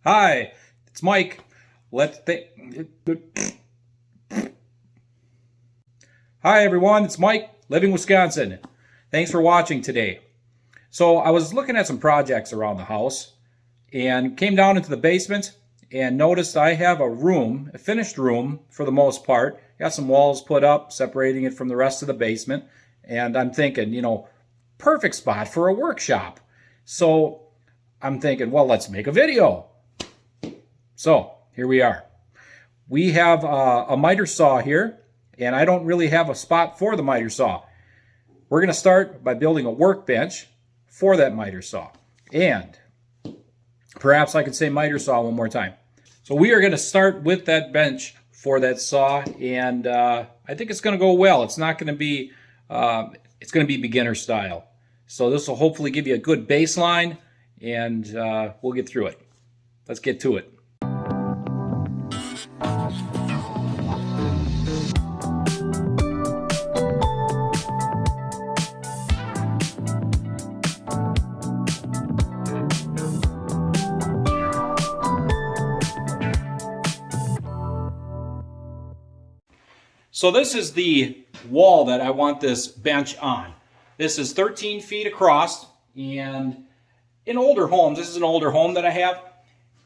Hi, it's Mike. Let's think. Hi, everyone. It's Mike, living Wisconsin. Thanks for watching today. So I was looking at some projects around the house and came down into the basement and noticed I have a room, a finished room for the most part. Got some walls put up, separating it from the rest of the basement. And I'm thinking, perfect spot for a workshop. So I'm thinking, well, let's make a video. So here we are. We have a miter saw here, and I don't really have a spot for the miter saw. We're going to start by building a workbench for that miter saw. And perhaps I could say miter saw one more time. So we are going to start with that bench for that saw, and I think it's going to go well. It's not going to be, it's going to be beginner style. So this will hopefully give you a good baseline, and we'll get through it. Let's get to it. So this is the wall that I want this bench on. This is 13 feet across, and in older homes, this is an older home that I have,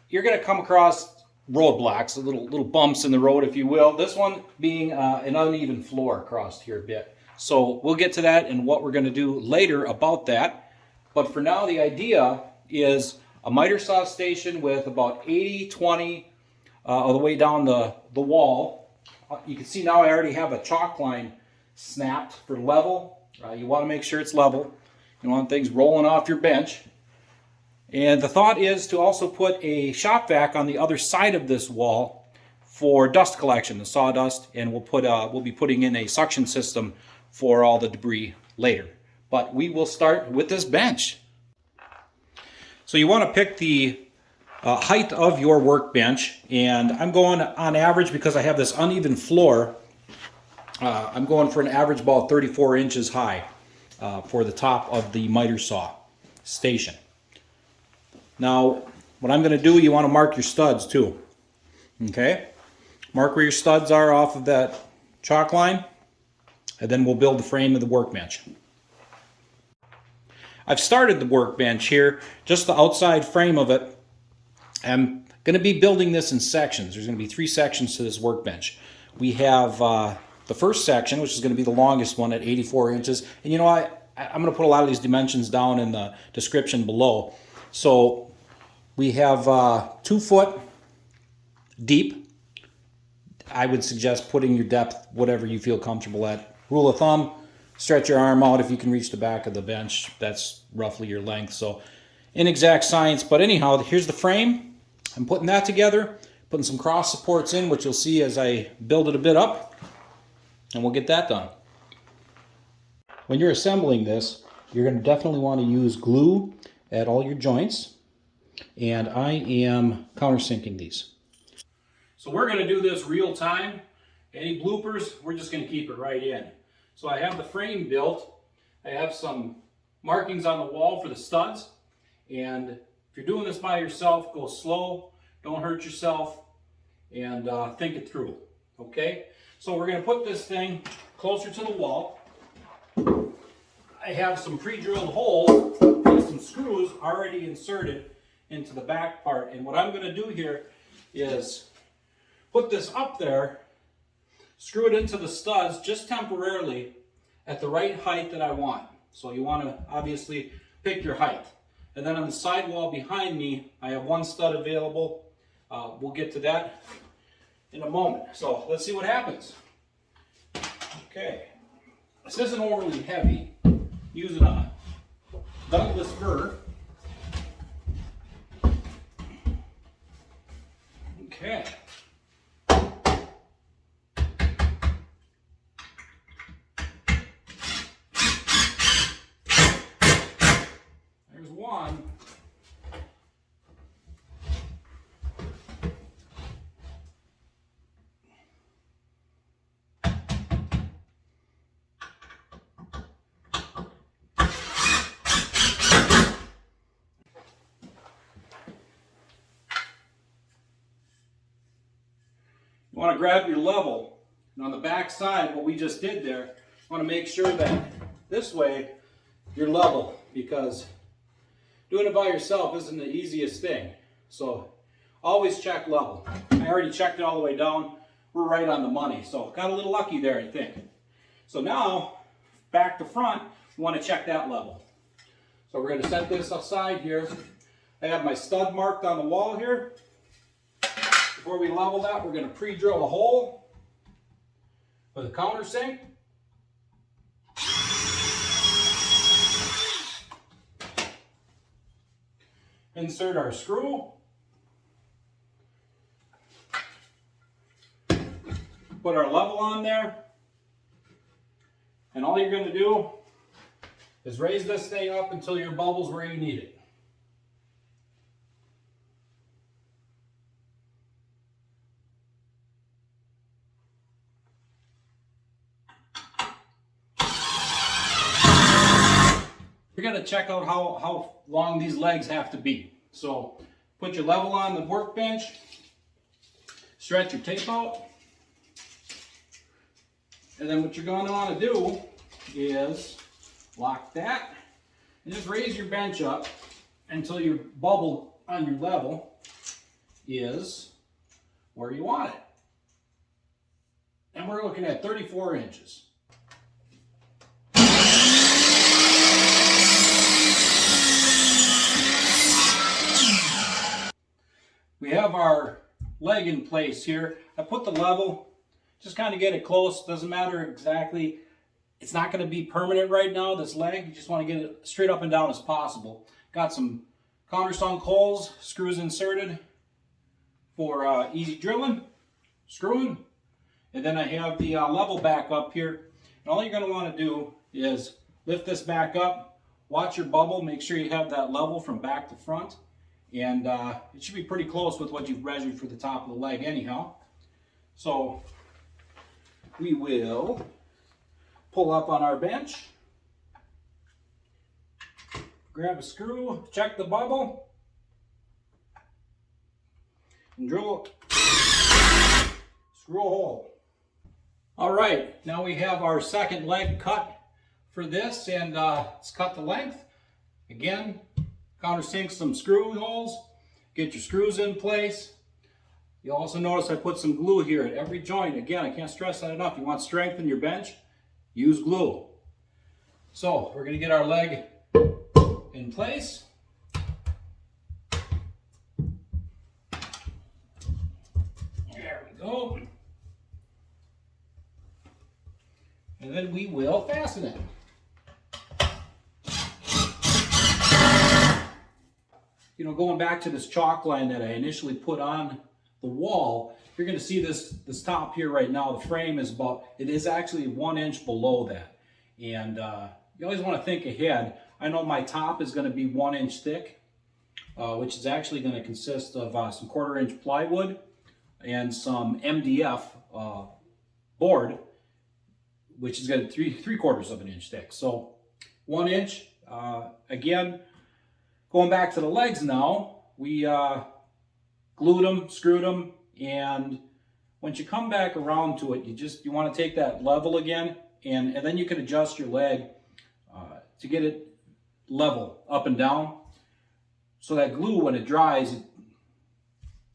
you're going to come across roadblocks, little bumps in the road, if you will. This one being an uneven floor across here a bit. So we'll get to that and what we're going to do later about that. But for now, the idea is a miter saw station with about 80-20 all the way down the wall. You can see now I already have a chalk line snapped for level. You want to make sure it's level. You don't want things rolling off your bench. And the thought is to also put a shop vac on the other side of this wall for dust collection, the sawdust, and we'll be putting in a suction system for all the debris later. But we will start with this bench. So you want to pick the height of your workbench, and I'm going on average because I have this uneven floor. I'm going for an average about 34 inches high for the top of the miter saw station. Now, what I'm going to do, you want to mark your studs too. Okay? Mark where your studs are off of that chalk line, and then we'll build the frame of the workbench. I've started the workbench here, just the outside frame of it. I'm going to be building this in sections. There's going to be 3 sections to this workbench. We have the first section, which is going to be the longest one at 84 inches. And I'm going to put a lot of these dimensions down in the description below. So we have 2 foot deep. I would suggest putting your depth, whatever you feel comfortable at. Rule of thumb, stretch your arm out if you can reach the back of the bench. That's roughly your length. So inexact science, but anyhow, here's the frame. I'm putting that together, putting some cross supports in, which you'll see as I build it a bit up, and we'll get that done. When you're assembling this, you're going to definitely want to use glue at all your joints, and I am countersinking these. So we're going to do this real time. Any bloopers, we're just going to keep it right in. So I have the frame built. I have some markings on the wall for the studs, and if you're doing this by yourself, go slow, don't hurt yourself, and think it through, okay? So we're going to put this thing closer to the wall. I have some pre-drilled holes and some screws already inserted into the back part, and what I'm going to do here is put this up there, screw it into the studs just temporarily at the right height that I want. So you want to obviously pick your height. And then on the sidewall behind me, I have 1 stud available. We'll get to that in a moment. So let's see what happens. Okay. This isn't overly heavy. I'm using a Douglas fir. Okay. There's one. want to grab your level, and on the back side, what we just did there, you want to make sure that this way you're level, because doing it by yourself isn't the easiest thing. So always check level. I already checked it all the way down. We're right on the money. So got a little lucky there, I think. So now, back to front, we want to check that level. So we're going to set this aside here. I have my stud marked on the wall here. Before we level that, we're going to pre-drill a hole with a countersink. Insert our screw. Put our level on there. And all you're going to do is raise this thing up until your bubble's where you need it. You're going to check out how long these legs have to be. So put your level on the workbench, stretch your tape out, and then what you're going to want to do is lock that and just raise your bench up until your bubble on your level is where you want it. And we're looking at 34 inches. We have our leg in place here. I put the level, just kind of get it close. Doesn't matter exactly. It's not going to be permanent right now, this leg. You just want to get it straight up and down as possible. Got some countersunk holes, screws inserted for easy drilling, screwing. And then I have the level back up here. And all you're going to want to do is lift this back up, watch your bubble, make sure you have that level from back to front. And it should be pretty close with what you've measured for the top of the leg anyhow. So we will pull up on our bench, grab a screw, check the bubble, and drill, screw a hole. All right, now we have our second leg cut for this, and let's cut the length. Again, countersink some screw holes, get your screws in place. You'll also notice I put some glue here at every joint. Again, I can't stress that enough. You want strength in your bench, use glue. So we're going to get our leg in place. There we go. And then we will fasten it. You know, going back to this chalk line that I initially put on the wall, you're going to see this top here right now. The frame is it is actually 1 inch below that. And you always want to think ahead. I know my top is going to be 1 inch thick, which is actually going to consist of some 1/4 inch plywood and some MDF board, which is going to be 3/4 of an inch thick. So 1 inch, again, going back to the legs now, we glued them, screwed them, and once you come back around to it, you want to take that level again, and then you can adjust your leg to get it level up and down. So that glue, when it dries, it's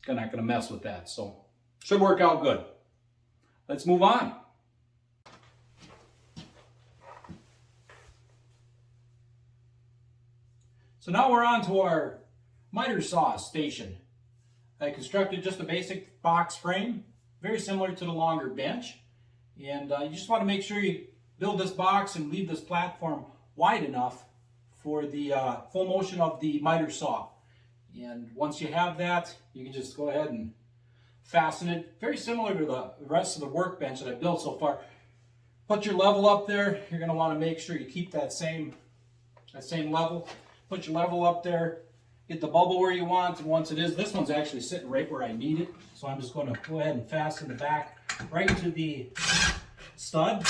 not going to mess with that. So should work out good. Let's move on. So now we're on to our miter saw station. I constructed just a basic box frame, very similar to the longer bench. And you just want to make sure you build this box and leave this platform wide enough for the full motion of the miter saw. And once you have that, you can just go ahead and fasten it. Very similar to the rest of the workbench that I built so far. Put your level up there. You're going to want to make sure you keep that same level. Put your level up there. Get the bubble where you want, and once it is, this one's actually sitting right where I need it. So I'm just going to go ahead and fasten the back right to the stud.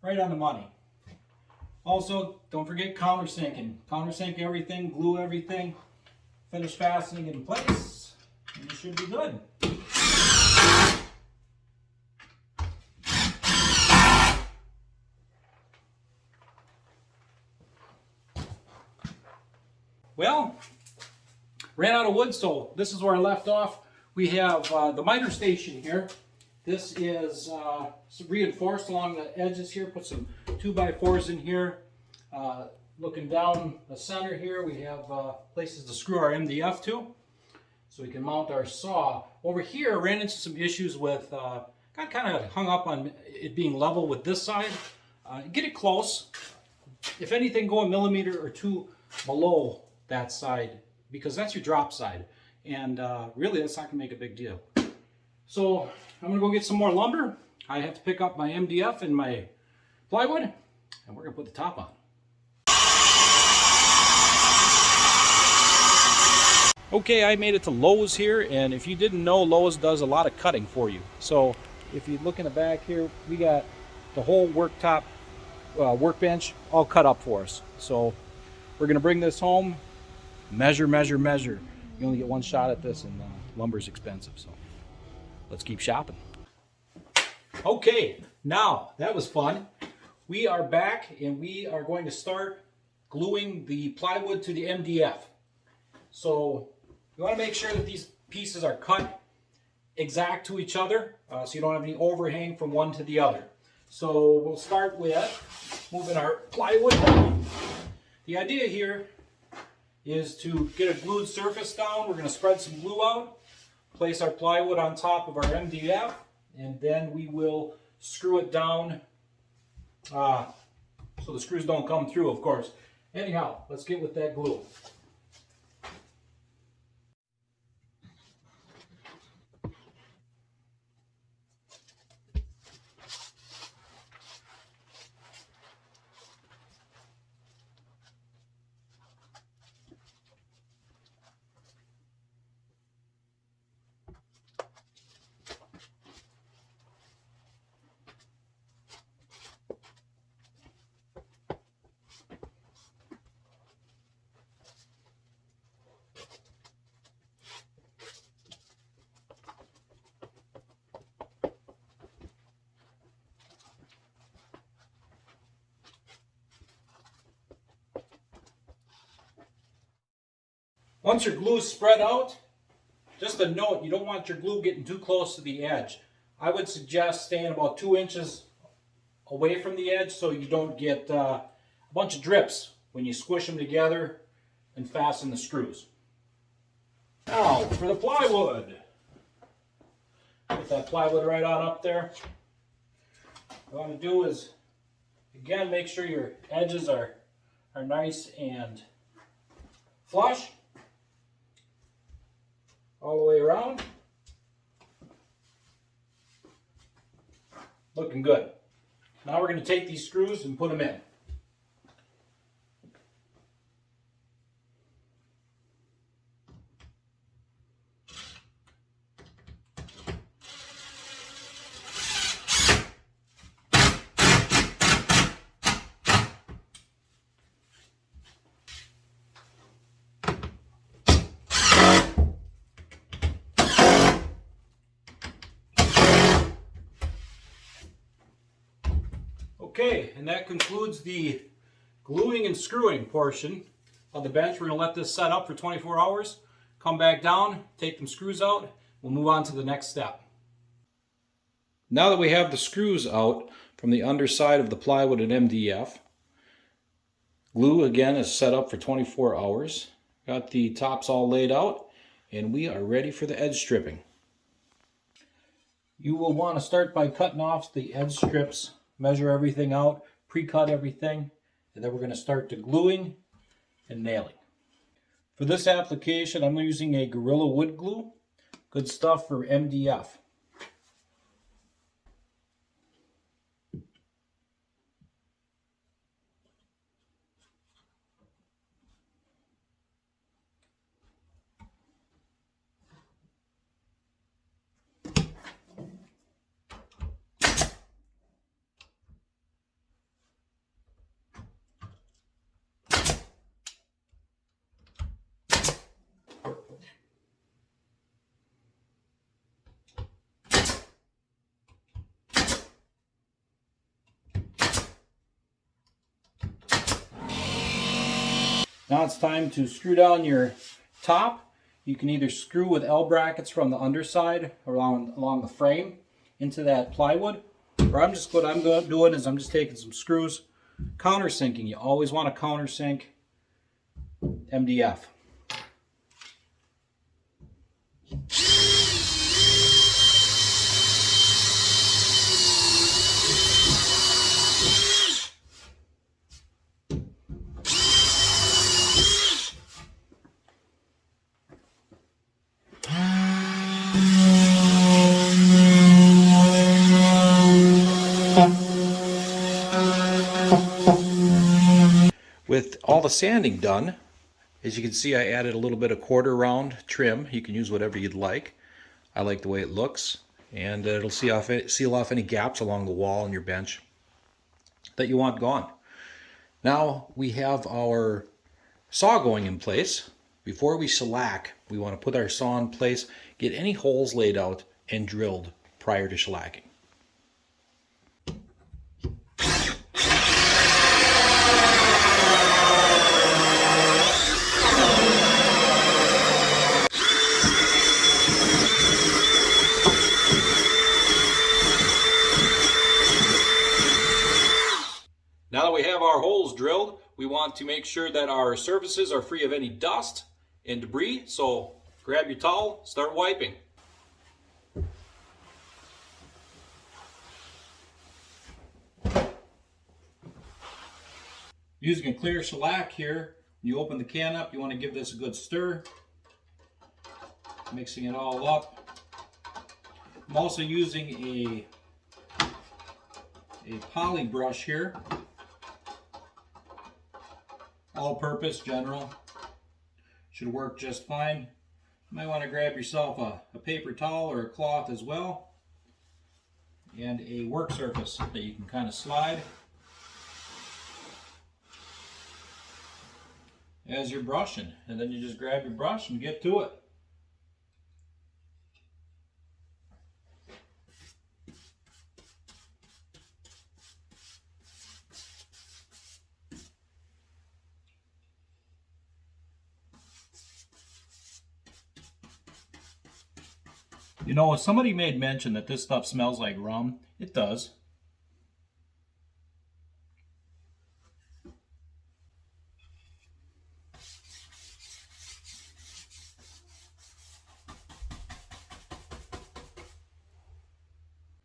Right on the money. Also, don't forget countersinking. Countersink everything, glue everything, finish fastening in place. And it should be good. Well, ran out of wood, so this is where I left off. We have the miter station here. This is reinforced along the edges here. Put some 2x4s in here. Looking down the center here, we have places to screw our MDF to, so we can mount our saw. Over here, I ran into some issues with, got kind of hung up on it being level with this side. Get it close. If anything, go a millimeter or two below that side, because that's your drop side. And really, that's not going to make a big deal. So I'm going to go get some more lumber. I have to pick up my MDF and my plywood, and we're going to put the top on. Okay, I made it to Lowe's here, and if you didn't know, Lowe's does a lot of cutting for you. So if you look in the back here, we got the whole workbench all cut up for us. So we're going to bring this home, measure, measure, measure. You only get one shot at this, and lumber's expensive, so let's keep shopping. Okay, now that was fun. We are back, and we are going to start gluing the plywood to the MDF. So you want to make sure that these pieces are cut exact to each other, so you don't have any overhang from one to the other. So we'll start with moving our plywood down. The idea here is to get a glued surface down. We're going to spread some glue out, place our plywood on top of our MDF, and then we will screw it down so the screws don't come through, of course. Anyhow, let's get with that glue. Once your glue is spread out, just a note, you don't want your glue getting too close to the edge. I would suggest staying about 2 inches away from the edge so you don't get a bunch of drips when you squish them together and fasten the screws. Now for the plywood. Put that plywood right on up there. What you want to do is, again, make sure your edges are nice and flush all the way around. Looking good. Now we're going to take these screws and put them in. Okay, and that concludes the gluing and screwing portion of the bench. We're going to let this set up for 24 hours, come back down, take them screws out, we'll move on to the next step. Now that we have the screws out from the underside of the plywood and MDF, glue again is set up for 24 hours. Got the tops all laid out, and we are ready for the edge stripping. You will want to start by cutting off the edge strips. Measure everything out, pre-cut everything, and then we're going to start to gluing and nailing. For this application, I'm using a Gorilla Wood Glue. Good stuff for MDF. Now it's time to screw down your top. You can either screw with L brackets from the underside along the frame into that plywood, or what I'm doing is I'm just taking some screws, countersinking. You always want to countersink MDF. With all the sanding done, as you can see, I added a little bit of quarter round trim. You can use whatever you'd like. I like the way it looks, and it'll seal off any gaps along the wall on your bench that you want gone. Now we have our saw going in place. Before we shellac, we want to put our saw in place, get any holes laid out and drilled prior to shellacking. Now that we have our holes drilled, we want to make sure that our surfaces are free of any dust and debris. So grab your towel, start wiping. Using a clear shellac here, when you open the can up, you want to give this a good stir, mixing it all up. I'm also using a poly brush here. All-purpose, general. Should work just fine. You might want to grab yourself a paper towel or a cloth as well, and a work surface that you can kind of slide as you're brushing, and then you just grab your brush and get to it. You know, somebody made mention that this stuff smells like rum. It does.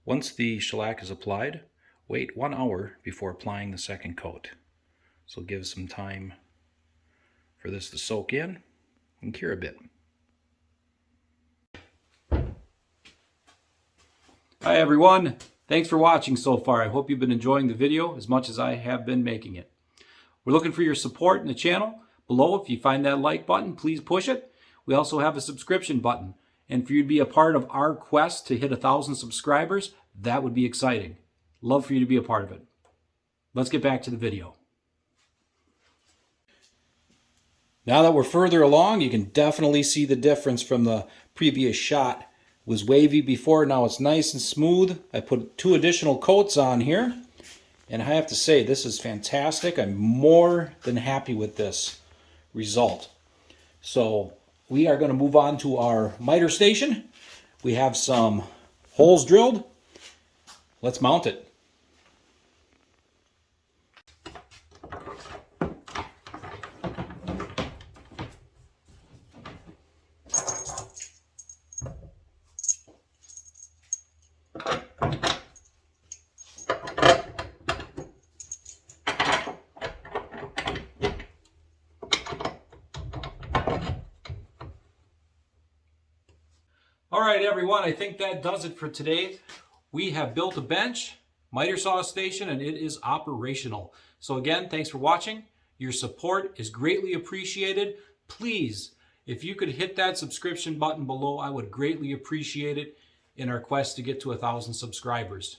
Once the shellac is applied, wait 1 hour before applying the second coat. So give some time for this to soak in and cure a bit. Hi everyone, thanks for watching so far. I hope you've been enjoying the video as much as I have been making it. We're looking for your support in the channel. Below, if you find that like button, please push it. We also have a subscription button. And for you to be a part of our quest to hit 1,000 subscribers, that would be exciting. Love for you to be a part of it. Let's get back to the video. Now that we're further along, you can definitely see the difference from the previous shot. It was wavy before, now it's nice and smooth. I put 2 additional coats on here, and I have to say this is fantastic. I'm more than happy with this result. So we are going to move on to our miter station. We have some holes drilled. Let's mount it. All right, everyone, I think that does it for today. We have built a bench, miter saw station, and it is operational. So again, thanks for watching. Your support is greatly appreciated. Please, if you could hit that subscription button below, I would greatly appreciate it in our quest to get to 1,000 subscribers.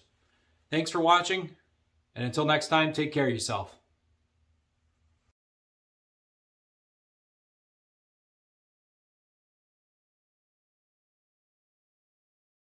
Thanks for watching, and until next time, take care of yourself.